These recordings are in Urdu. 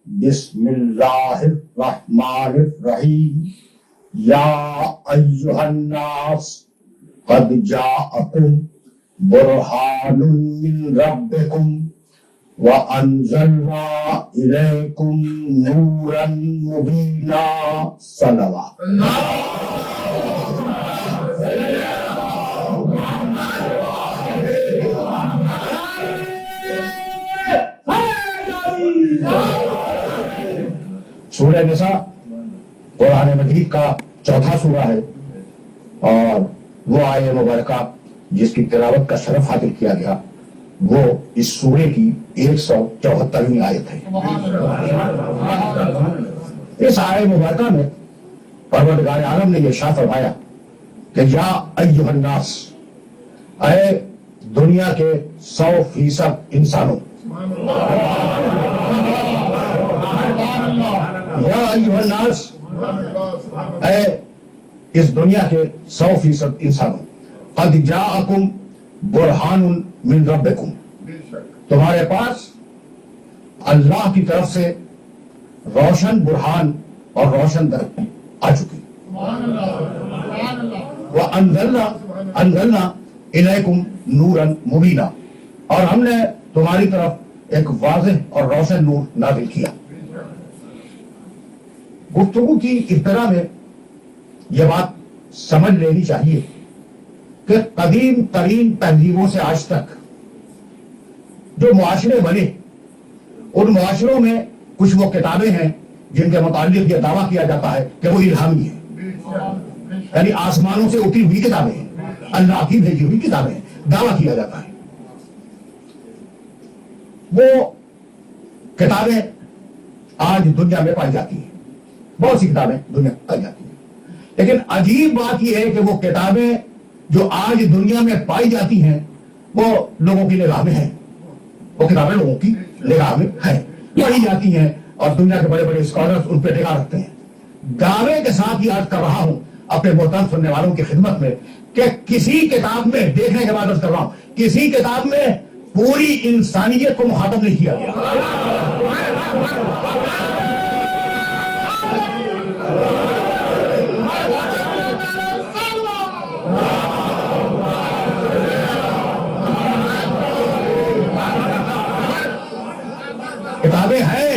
بسم اللہ الرحمن الرحیم یا ایھا الناس قد جاءکم برہان من ربکم وانزلنا الیکم نورا مبینا صلوات سورہ نساء قرآن مجید کا چوتھا سورہ ہے اور وہ آیہ مبارکہ جس کی تلاوت کا شرف حاصل کیا گیا وہ اس سورے کی 174ویں آیت ہے۔ اس آیہ مبارکہ میں پروردگار عالم نے یہ ارشاد فرمایا کہ یا ایھا الناس، اے دنیا کے 100% انسانوں، یا ایھا الناس، اے اس دنیا کے 100% انسانوں، قد جاءکم برہان من ربکم، تمہارے پاس اللہ کی طرف سے روشن برہان اور روشن درد آ چکی۔ وَأَنزَلْنَا إِلَيْكُمْ نُورًا مُبِينًا، اور ہم نے تمہاری طرف ایک واضح اور روشن نور نازل کیا۔ گفتگو کی ابتدا میں یہ بات سمجھ لینی چاہیے کہ قدیم ترین تہذیبوں سے آج تک جو معاشرے بنے ان معاشروں میں کچھ وہ کتابیں ہیں جن کے متعلق یہ دعویٰ کیا جاتا ہے کہ وہ الہامی ہیں، یعنی آسمانوں سے اتری ہوئی کتابیں ہیں، اللہ کی بھیجی ہوئی کتابیں ہیں، دعویٰ کیا جاتا ہے۔ وہ کتابیں آج دنیا میں پائی جاتی ہیں، بہت سی کتابیں دنیا میں پائی جاتی ہیں، لیکن عجیب بات یہ ہے کہ وہ کتابیں جو آج دنیا میں پائی جاتی ہیں وہ لوگوں کی نگاہ میں ہیں، وہ کتابیں لوگوں کی نگاہ میں ہیں، پڑھی جاتی ہیں اور دنیا کے بڑے بڑے اسکالرز ان پہ نگاہ رکھتے ہیں۔ دعوے کے ساتھ یاد کر رہا ہوں اپنے محترم سننے والوں کی خدمت میں کہ کسی کتاب میں، دیکھنے کے بعد عرض کر رہا ہوں، کسی کتاب میں پوری انسانیت کو مخاطب نہیں کیا گیا۔ کتابیں ہیں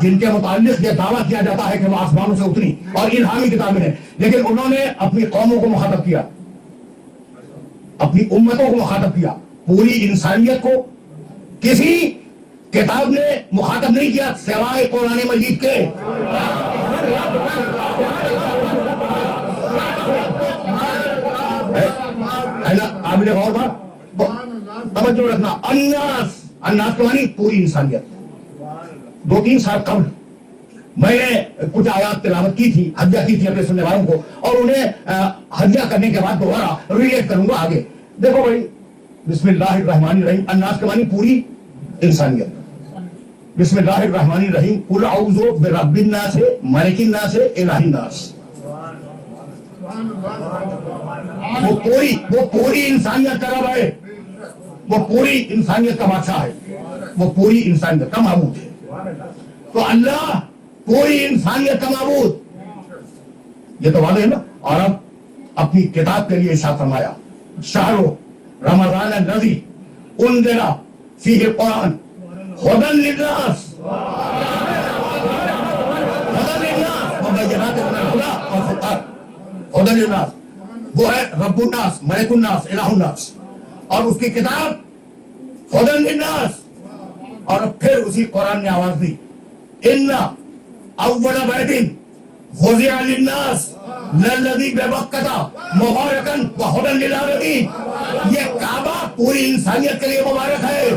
جن کے متعلق یہ دعویٰ کیا جاتا ہے کہ وہ آسمانوں سے اتری اور الہامی کتابیں ہیں، لیکن انہوں نے اپنی قوموں کو مخاطب کیا، اپنی امتوں کو مخاطب کیا، پوری انسانیت کو کسی کتاب نے مخاطب نہیں کیا سوائے قرآن مجید کے۔ قابل غور بات توجہ رکھنا، الناس کے معنی پوری انسانیت۔ 2-3 سال قبل میں نے کچھ آیات تلاوت کی تھی، حجہ کی تھی اپنے سننے والوں کو، اور انہیں حجہ کرنے کے بعد دوبارہ ریلیٹ کروں گا آگے۔ دیکھو بھائی، بسم اللہ الرحمن الرحیم، الناس کے معنی پوری انسانیت۔ بسم اللہ الرحمن الرحیم، قل اعوذ برب الناس ملک الناس الہ الناس، وہ پوری انسانیت کا رب ہے، وہ پوری انسانیت کا بادشاہ ہے، وہ پوری انسانیت کا معبود ہے۔ تو اللہ پوری انسانیت کا معبود، یہ تو واضح ہے نا۔ اور اب اپنی کتاب کے لیے ارشاد فرمایا، شہر رمضان الذی انزل فیہ القرآن ھدی للناس وبینات من الھدی والفرقان۔ ھدی للناس وہ ہے رب الناس، ملک الناس، الہ الناس، اور اس کی کتاب ھدی للناس۔ اور پھر اسی قرآن نے آواز دی، ان اول بیت وضع للناس للذی ببکۃ مبارکا وھدی للعالمین، یہ کعبہ پوری انسانیت کے لیے مبارک ہے۔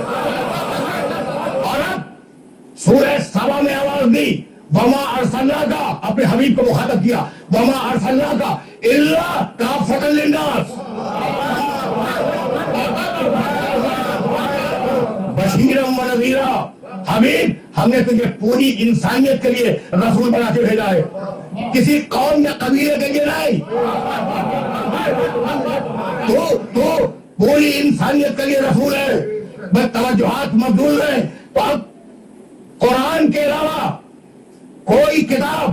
اور اب سورہ سبا میں آواز دی، وما ارسلناک، اپنے حبیب کو مخاطب کیا، وما ارسلناک الا کافۃ للناس بشیرا ونذیرا، حبیب ہم نے تجھے پوری انسانیت کے لیے رسول بنا کے بھیجا ہے، کسی قوم یا قبیلے کے لیے نہیں، تو پوری انسانیت کے لیے رسول ہے۔ بس توجہات مبذول ہیں۔ تو اب قرآن کے علاوہ کوئی کتاب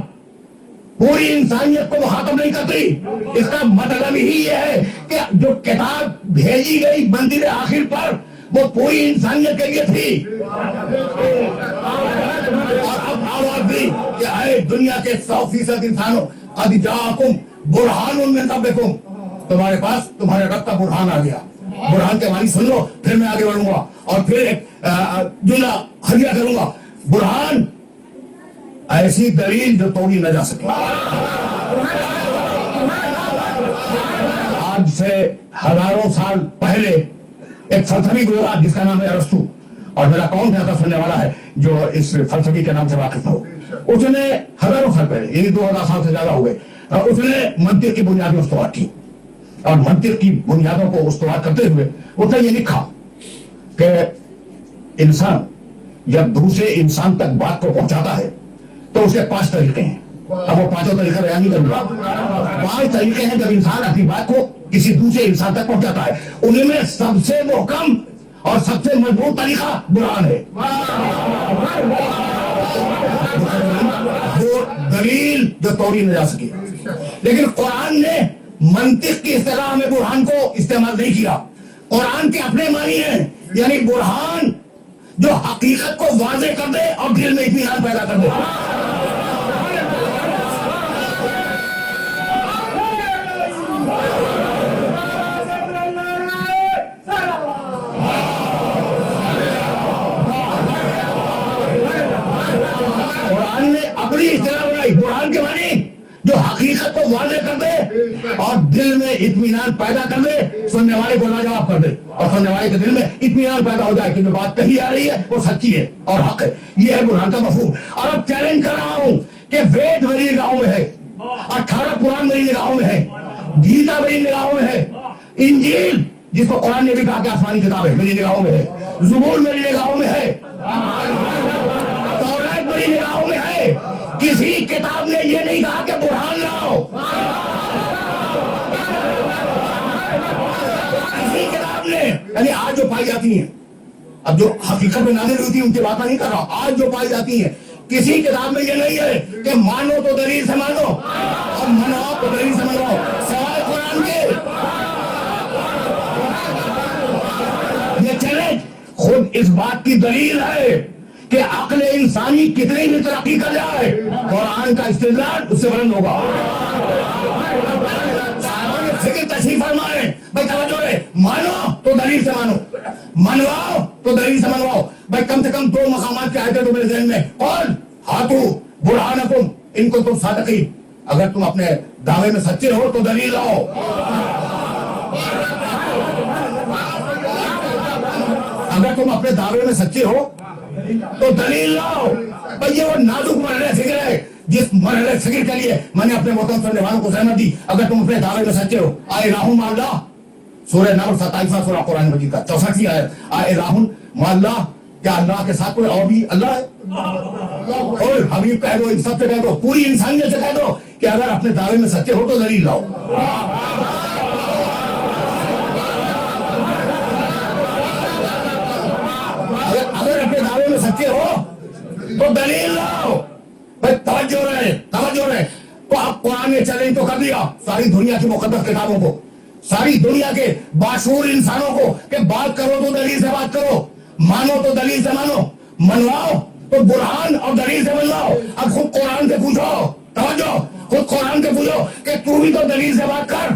پوری انسانیت کو مخاطب نہیں کرتی. اس کا مطلب ہی یہ ہے کہ جو کتاب بھیجی گئی منزل آخر پر وہ پوری انسانیت کے لیے تھی. اور اب آواز دی کہ اے دنیا کے 100% انسانوں، قد جاءکم برہان من ربکم، تمہارے پاس تمہارے رب کا برہان آ گیا. برہان کے معنی سن لو، پھر میں آگے بڑھوں گا اور پھر ایک جملہ ہدیہ کروں گا. برہان ایسی دلیل جو توڑی نہ جا سکے. آج سے ہزاروں سال پہلے ایک فلسفی گزرا جس کا نام ہے ارسطو، اور میرا کون ایسا سننے والا ہے جو اس فلسفی کے نام سے واقف ہو. اس نے ہزاروں سال پہلے، یعنی 2000 سال سے زیادہ ہو گئے، اس نے منطق کی بنیادیں استوار کی. اور منطق کی بنیادوں کو استوار کرتے ہوئے اس نے یہ لکھا کہ انسان جب دوسرے انسان تک بات کو پہنچاتا ہے تو اسے 5 طریقے ہیں. اب وہ 5 طریقے بیان نہیں کروں گا. 5 طریقے ہیں جب انسان اپنی بات کو کسی دوسرے انسان تک پہنچاتا ہے. انہیں میں سب سے محکم اور سب سے مضبوط طریقہ برہان ہے. وہ دلیل جو توڑی نہ جا سکے. لیکن قرآن نے منطق کی اصطلاح میں برہان کو استعمال نہیں کیا. قرآن کے اپنے معنی ہیں، یعنی برہان جو حقیقت کو واضح کر دے اور دل میں اطمینان پیدا کر دے. قرآن نے اپنی اصطلاح بنائی، برہان کے معنی جو حقیقت کو واضح کر دے اور دل میں اطمینان پیدا کر دے، سننے والے کو لاجواب کر دے اور سننے والے کے دل میں اطمینان پیدا ہو جائے کہ جو بات کہی آ رہی ہے وہ سچی ہے اور حق ہے. یہ ہے برہان کا مفہوم. اور اب چیلنج کر رہا ہوں کہ وید میری نگاہوں میں ہے، 18 قرآن میری نگاہوں میں ہے، گیتا میری نگاہوں میں ہے، انجیل جس کو قرآن نے بھی کہا کہ آسمانی کتاب ہے میری نگاہوں میں ہے، زبور میری نگاہوں میں ہے، توریت میری نگاہوں میں ہے. کسی کتاب نے یہ نہیں کہا کہ برہان لاؤ. کسی کتاب نے، یعنی آج جو پائی جاتی ہیں، اب جو حقیقت میں نازل ہوتی ہیں ان کی بات نہیں کر رہا، آج جو پائی جاتی ہیں کسی کتاب میں یہ نہیں ہے کہ مانو تو دلیل سے مانو اور مناؤ تو دلیل سے مناؤ، سوائے قرآن کے. یہ چیلنج خود اس بات کی دلیل ہے کہ عقل انسانی کتنی بھی ترقی کر جائے، قرآن کا استدلال اس سے بلند ہوگا. فکر تشریف فرمائے بھائی، توجہ ہے، مانو تو دلیل سے مانو، منواؤ تو دلیل سے منواؤ. بھائی کم سے کم 2 مقامات کے آئے تھے تو میرے ذہن میں، قل ہاتو برہانکم ان کو تم صادقین، اگر تم اپنے دعوے میں سچے ہو تو دلیل لاؤ. اگر تم اپنے دعوے میں سچے ہو تو دلیل لاؤ. بھئی یہ وہ نازک مرحلہ فکر ہے جس مرحلہ فکر کے لیے میں نے اپنے محترم سننے والوں کو زحمت دی. اگر تم اپنے دعوے میں سچے ہو، آئے راہم اللہ، سورہ نمل 27واں سورہ قرآن مجید کا 64 آیت، آئے راہم اللہ، کیا اللہ کے ساتھ کوئی اور بھی اللہ ہے؟ اور حبیب کہہ دو، ان سب سے کہہ دو، پوری انسانیت سے کہہ دو کہ اگر اپنے دعوے میں سچے ہو تو دلیل لاؤ. اگر اپنے دعوے میں سچے ہو تو دلیل لاؤ. بھائی توجہ رہے. تو اب قرآن نے چیلنج تو کر دیا ساری دنیا کی مقدس کتابوں کو، ساری دنیا کے باشعور انسانوں کو کہ بات کرو تو دلیل سے بات کرو، مانو تو دلیل سے مانو، منواؤ تو برہان اور دلیل سے منواؤ. اب خود قرآن سے پوچھو، توجہ، خود قرآن سے پوچھو کہ تو بھی تو دلیل سے بات کر.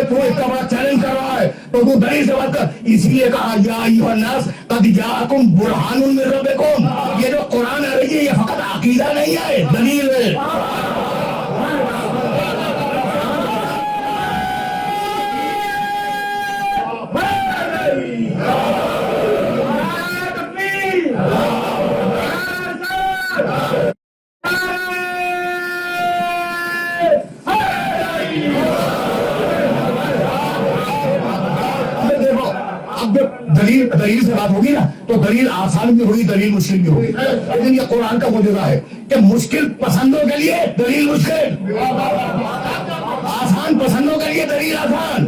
تو اتنا بڑا چیلنج کر رہا ہے تو تو دلیل سے بات کر. اسی لیے کہا یا ایھا الناس قد جاءکم برہان من ربکم. یہ جو قرآن ہے یہ فقط عقیدہ نہیں ہے، دلیل ہے. دلیل سے بات ہوگی نا تو دلیل آسان بھی ہوگی، دلیل مشکل بھی ہوگی. لیکن یہ قرآن کا معجزہ ہے کہ مشکل پسندوں کے لیے دلیل مشکل، آسان پسندوں کے لیے دلیل آسان.